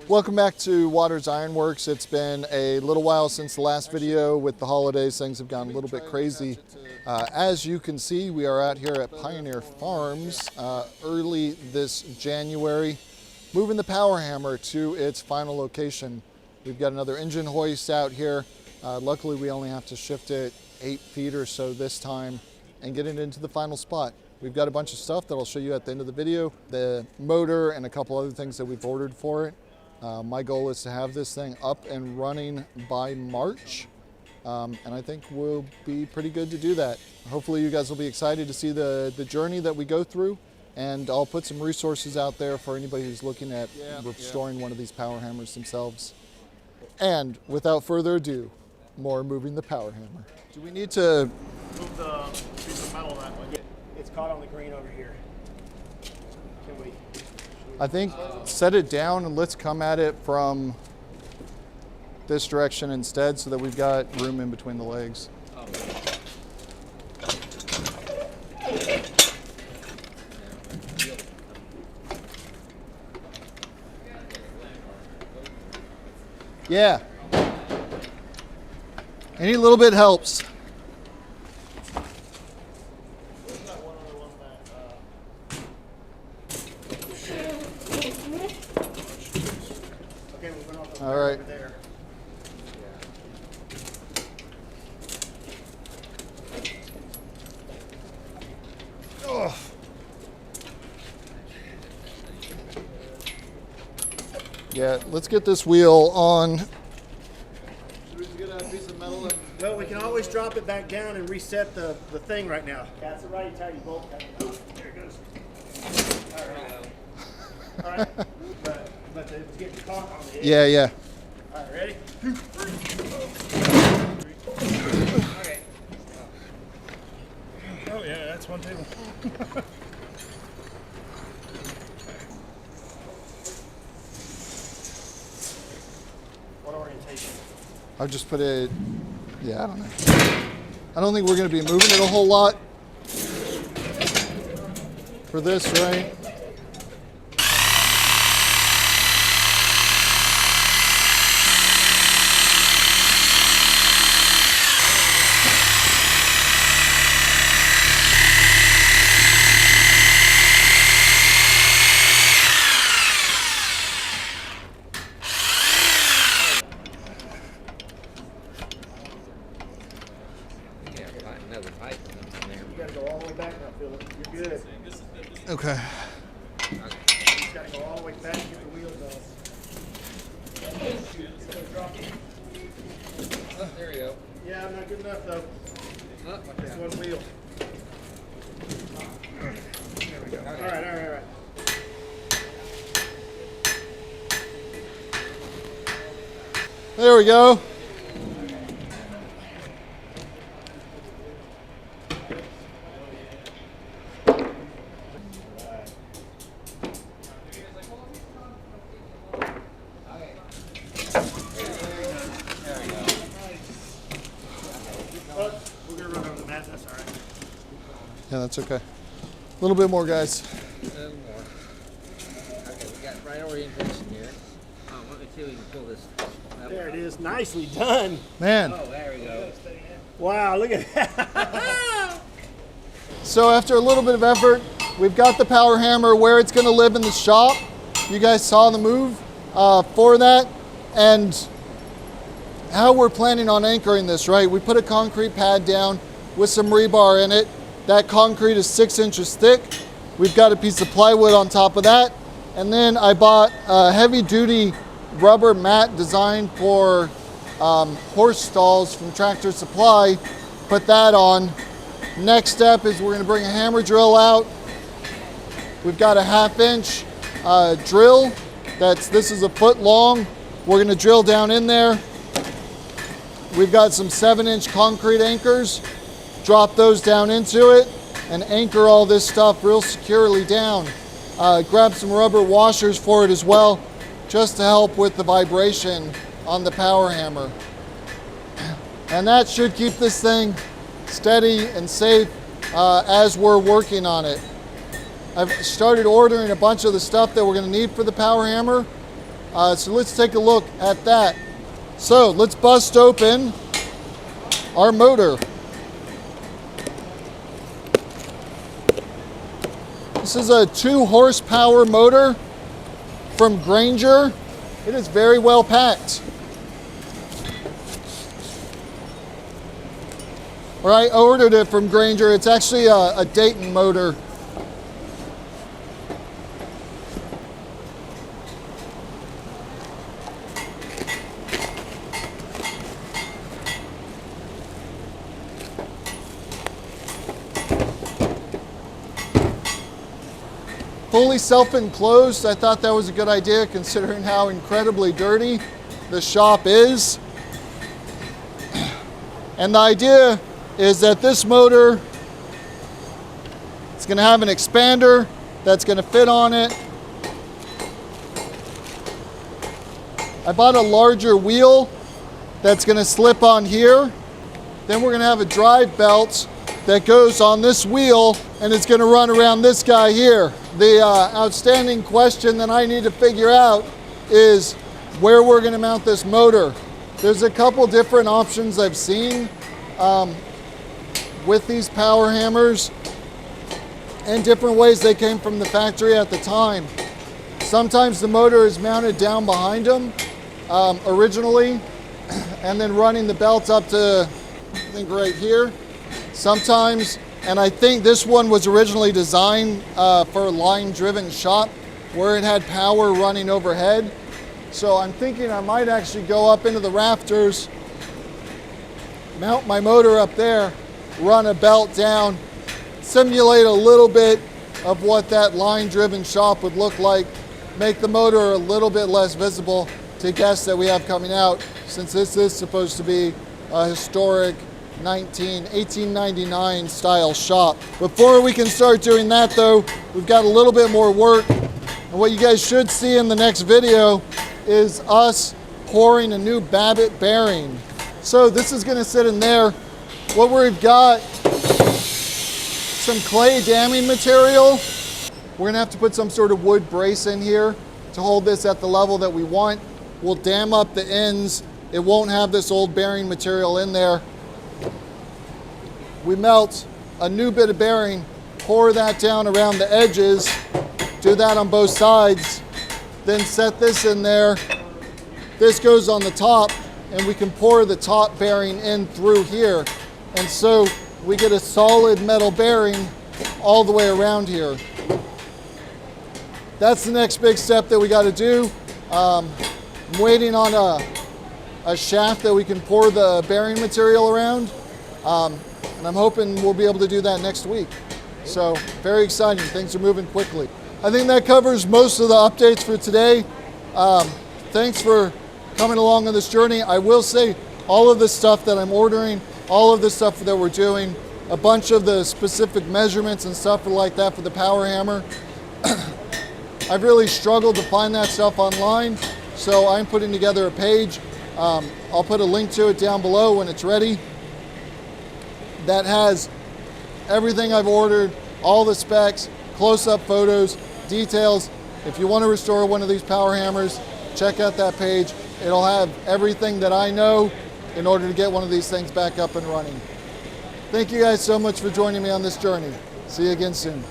Welcome back to Waters Ironworks. It's been a little while since the last video. With the holidays, things have gone a little bit crazy. As you can see, we are out here at Pioneer Farms early this January, moving the power hammer to its final location. We've got another engine hoist out here. Luckily, we only have to shift it 8 feet or so this time and get it into the final spot. We've got a bunch of stuff that I'll show you at the end of the video, the motor and a couple other things that we've ordered for it. My goal is to have this thing up and running by March, and I think we'll be pretty good to do that. Hopefully you guys will be excited to see the journey that we go through, and I'll put some resources out there for anybody who's looking at restoring one of these power hammers themselves. And without further ado, more moving the power hammer. Do we need to move the piece of metal that way? It's caught on the green over here. Can we? I think set it down and let's come at it from this direction instead so that we've got room in between the legs. Yeah. Any little bit helps. All right. Oh. Yeah, let's get this wheel on. Should we just get a piece of metal? Well, we can always drop it back down and reset the thing right now. That's the right tiny bolt. Oh, there it goes. All right. All right. But it's getting caught on the edge. Yeah. All right, ready? 2, 3. Okay. Oh yeah, that's one table. What orientation? I'll just put it, yeah, I don't know. I don't think we're going to be moving it a whole lot for this, right? You gotta go all the way back now, Philip. You're good. Okay. You just gotta go all the way back and get the wheels on. Oh, there we go. Yeah, I'm not good enough though. Oh, Just one wheel. There we go. All right. There we go. We're gonna run over the mat. That's all right. Yeah, that's okay. A little bit more, guys. a little more. Okay, we got right orientation here. Let me see if we can pull this. There it is. Nicely done. Man. Oh, there we go. Wow, look at that. So after a little bit of effort, we've got the power hammer where it's going to live in the shop. You guys saw the move for that. And how we're planning on anchoring this, right? We put a concrete pad down with some rebar in it. That concrete is 6 inches thick. We've got a piece of plywood on top of that. And then I bought a heavy duty rubber mat designed for horse stalls from Tractor Supply. Put that on. Next step is we're gonna bring a hammer drill out. We've got a 1/2 inch drill. This is a foot long. We're gonna drill down in there. We've got some 7-inch concrete anchors. Drop those down into it and anchor all this stuff real securely down. Grab some rubber washers for it as well, just to help with the vibration on the power hammer. And that should keep this thing steady and safe as we're working on it. I've started ordering a bunch of the stuff that we're going to need for the power hammer. So let's take a look at that. So let's bust open our motor. This is a 2 horsepower motor from Grainger. It is very well packed. Or I ordered it from Grainger. It's actually a Dayton motor. Fully self-enclosed. I thought that was a good idea considering how incredibly dirty the shop is. And the idea is that this motor, it's going to have an expander that's going to fit on it. I bought a larger wheel that's going to slip on here. Then we're going to have a drive belt that goes on this wheel, and it's going to run around this guy here. The outstanding question that I need to figure out is where we're going to mount this motor. There's a couple different options I've seen with these power hammers, and different ways they came from the factory at the time. Sometimes the motor is mounted down behind them originally, and then running the belt up to, I think, right here. Sometimes, and I think this one was originally designed for a line-driven shop where it had power running overhead. So I'm thinking I might actually go up into the rafters, mount my motor up there, run a belt down, simulate a little bit of what that line-driven shop would look like, make the motor a little bit less visible to guests that we have coming out, since this is supposed to be a historic 1899 style shop. Before we can start doing that though, we've got a little bit more work. And what you guys should see in the next video is us pouring a new Babbitt bearing. So this is gonna sit in there. What we've got, some clay damming material. We're gonna have to put some sort of wood brace in here to hold this at the level that we want. We'll dam up the ends. It won't have this old bearing material in there. We melt a new bit of bearing, pour that down around the edges, do that on both sides, then set this in there. This goes on the top, and we can pour the top bearing in through here. And so we get a solid metal bearing all the way around here. That's the next big step that we got to do. I'm waiting on a shaft that we can pour the bearing material around. And I'm hoping we'll be able to do that next week. So very exciting, things are moving quickly. I think that covers most of the updates for today. Thanks for coming along on this journey. I will say all of the stuff that I'm ordering, all of the stuff that we're doing, a bunch of the specific measurements and stuff like that for the power hammer. I've really struggled to find that stuff online, so I'm putting together a page. I'll put a link to it down below when it's ready. That has everything I've ordered, all the specs, close-up photos, details. If you want to restore one of these power hammers, check out that page. It'll have everything that I know in order to get one of these things back up and running. Thank you guys so much for joining me on this journey. See you again soon.